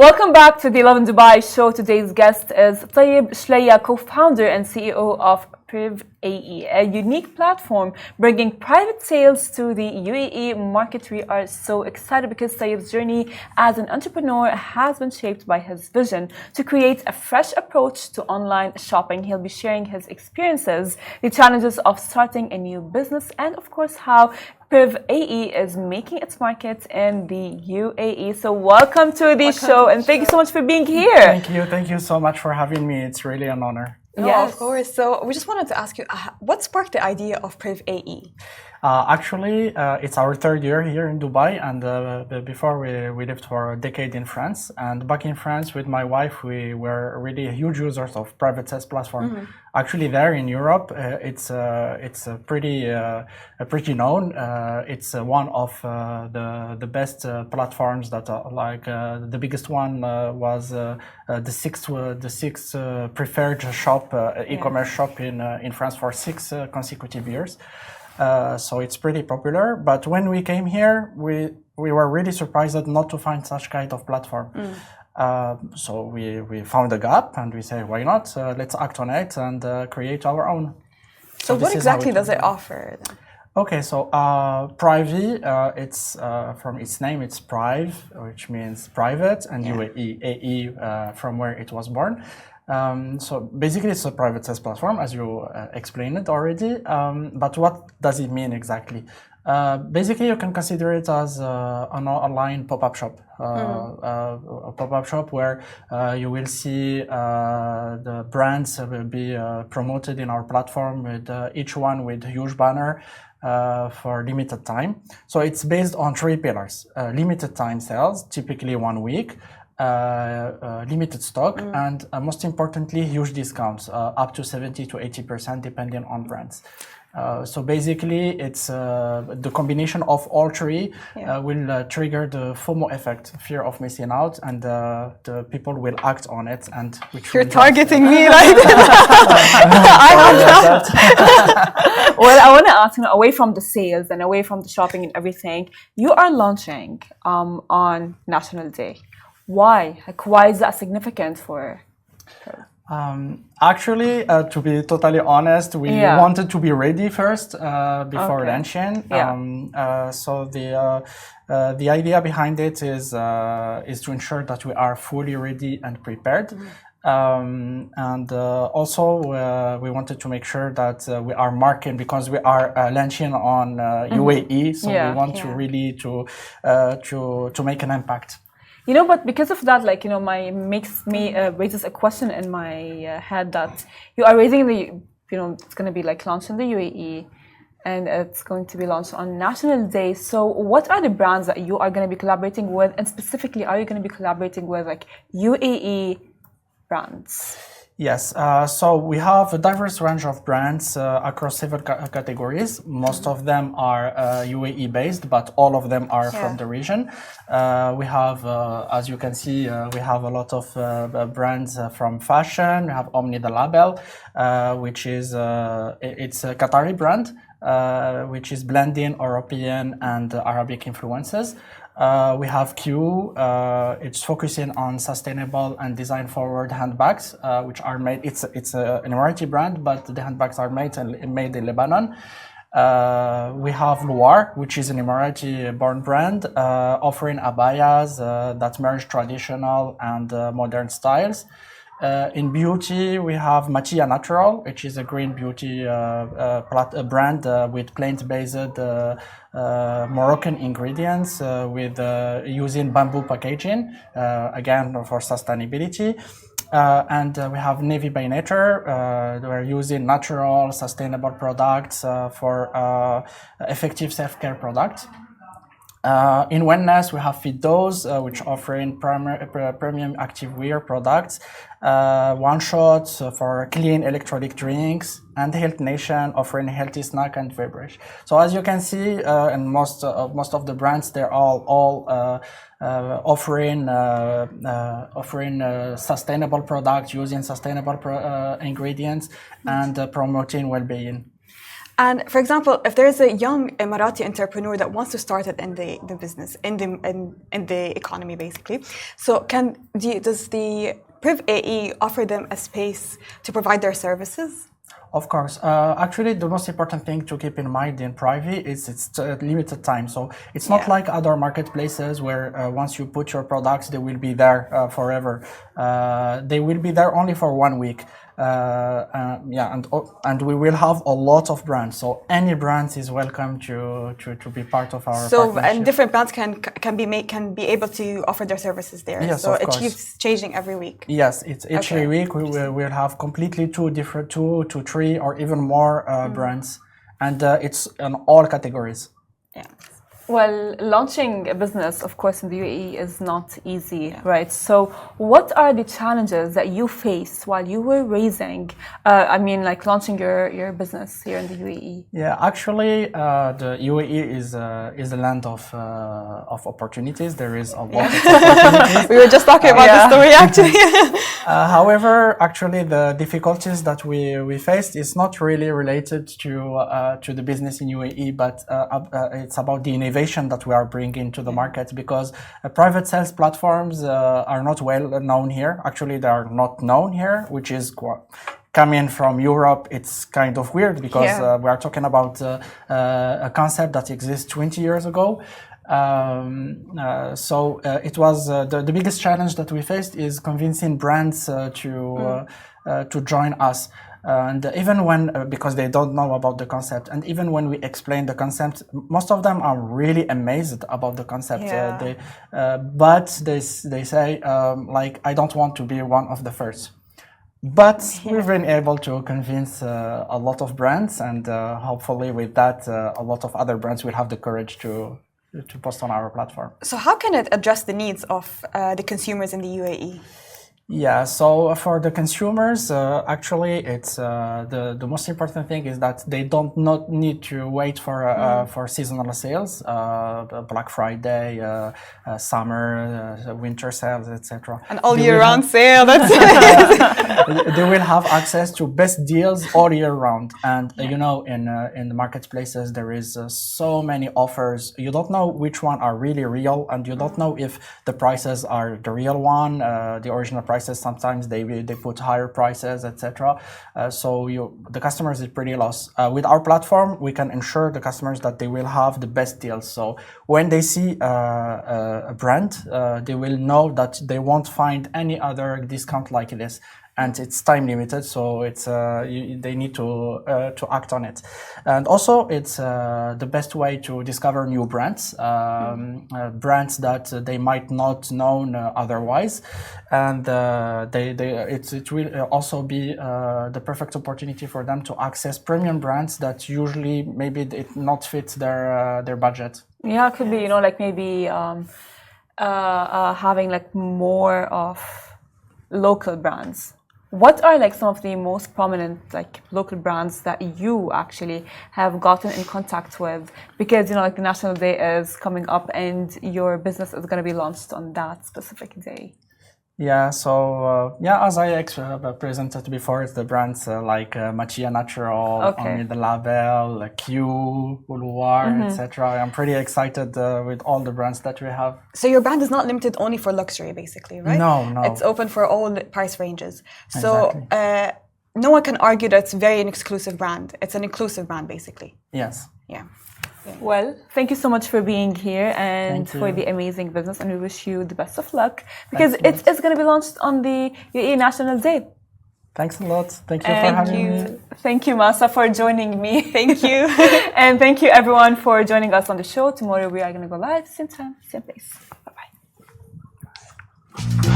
Welcome back to the Lovin Dubai show. Today's guest is Tayeb, Chlyah, co-founder and CEO of PrivAE, a unique platform bringing private sales to the UAE market. We are so excited because Tayeb's journey as an entrepreneur has been shaped by his vision to create a fresh approach to online shopping. He'll be sharing his experiences, the challenges of starting a new business, and of course how PrivAE is making its market in the UAE. So welcome to the show, and thank you so much for being here. Thank you so much for having me. It's really an honor. Yes, of course. So we just wanted to ask you, what sparked the idea of PrivAE? Actually, it's our third year here in Dubai, and before we lived for a decade in France. And back in France with my wife, we were really huge users of private sales platform. Actually, there in Europe, it's pretty known. It's one of the best platforms that are like the biggest one was the sixth preferred shop e-commerce shop in France for 6 consecutive years. So it's pretty popular, but when we came here, we were really surprised not to find such kind of platform. So we found a gap and we say, why not? Let's act on it and create our own. So what exactly does it offer then? Okay, so PrivAE, it's from its name, it's Priv, which means private, and UAE, AE, from where it was born. So basically it's a private sales platform, as you explained it already, but what does it mean exactly? Basically you can consider it as an online pop-up shop, a pop-up shop where you will see the brands will be promoted in our platform with each one with huge banner for limited time. So it's based on 3 pillars: limited time sales, typically 1 week, limited stock, and most importantly, huge discounts, up to 70 to 80% depending on brands. So basically, it's the combination of all 3 will trigger the FOMO effect, fear of missing out, and the people will act on it. And which you're targeting me, right? Well, I want to ask, away from the sales and away from the shopping and everything, you are launching on National Day. Why? Like, why is that significant for? Actually, to be totally honest, we wanted to be ready first before launching. So the idea behind it is to ensure that we are fully ready and prepared. And also we wanted to make sure that we are marketing, because we are launching on UAE, so we want to really to make an impact. But because of that, makes me raises a question in my head that you are raising it's going to be launched in the UAE, and it's going to be launched on National Day. So what are the brands that you are going to be collaborating with, and specifically, are you going to be collaborating with UAE brands? Yes, so we have a diverse range of brands across several categories. Most of them are UAE based, but all of them are from the region. We have, as you can see, we have a lot of brands from fashion. We have Omni the Label, which is it's a Qatari brand, which is blending European and Arabic influences. We have Q, it's focusing on sustainable and design-forward handbags, which are made. It's an Emirati brand, but the handbags are made in Lebanon. We have Loire, which is an Emirati-born brand, offering abayas that merge traditional and modern styles. In beauty, we have Matia Natural, which is a green beauty brand with plant-based Moroccan ingredients with using bamboo packaging, again for sustainability. And we have Navy by Nature. We're using natural, sustainable products for effective self-care products. In wellness, we have Fit-Dose, which offering premium activewear products, One Shot for clean electronic drinks, and Health Nation offering healthy snack and beverage. So as you can see, and most of the brands, they're all offering sustainable products using sustainable ingredients and promoting well-being. And for example, if there's a young Emirati entrepreneur that wants to start it in the business, in the economy, basically, so does the PrivAE offer them a space to provide their services? Of course. Actually, the most important thing to keep in mind in PrivAE is it's limited time. So it's not like other marketplaces where once you put your products, they will be there forever. They will be there only for 1 week. And we will have a lot of brands. So any brand is welcome to be part of our partnership. And different brands can be able to offer their services there. Yes, so of it course. keeps changing every week. Yes, it's each week we will have completely two to three or even more brands, and it's in all categories. Yeah. Well, launching a business, of course, in the UAE is not easy, right? So what are the challenges that you faced while you were launching your business here in the UAE? Yeah, actually, the UAE is a land of opportunities. There is a lot of opportunities. We were just talking about the story, actually. However, actually, the difficulties that we faced is not really related to the business in UAE, but it's about the innovation that we are bringing to the market, because private sales platforms are not well known here. Actually, they are not known here, which is coming from Europe. It's kind of weird because we are talking about a concept that exists 20 years ago. It was the biggest challenge that we faced is convincing brands to join us. And even when, because they don't know about the concept, and even when we explain the concept, most of them are really amazed about the concept. But they say, I don't want to be one of the first. But we've been able to convince a lot of brands, and hopefully with that, a lot of other brands will have the courage to post on our platform. So how can it address the needs of the consumers in the UAE? Yeah, so for the consumers, actually, it's the most important thing is that they don't not need to wait for seasonal sales, Black Friday, summer, winter sales, etc. And all year round sale. That's They will have access to best deals all year round. And in the marketplaces, there is so many offers. You don't know which one are really real, and you don't know if the prices are the real one, the original prices. Sometimes they put higher prices, etc. So the customers is pretty lost. With our platform, we can ensure the customers that they will have the best deals. So when they see a brand, they will know that they won't find any other discount like this. And it's time limited, so it's they need to act on it. And also, it's the best way to discover new brands, brands that they might not know otherwise, and it will also be the perfect opportunity for them to access premium brands that usually maybe it not fits their budget. Yeah, it could be maybe having more of local brands. What are some of the most prominent local brands that you actually have gotten in contact with? Because the National Day is coming up and your business is going to be launched on that specific day. Yeah, so as I presented before, it's the brands like Machia Natural, Only the Label, Q, Bouloir, etc. I'm pretty excited with all the brands that we have. So your brand is not limited only for luxury, basically, right? No. It's open for all price ranges. So Exactly. No one can argue that it's very an exclusive brand. It's an inclusive brand, basically. Yes. Yeah. Well, thank you so much for being here and for the amazing business, and we wish you the best of luck because it is going to be launched on the UAE National Day. Thanks a lot. Thank you for having me. Thank you, Masa, for joining me. Thank you. And thank you, everyone, for joining us on the show. Tomorrow we are going to go live, same time, same place. Bye-bye.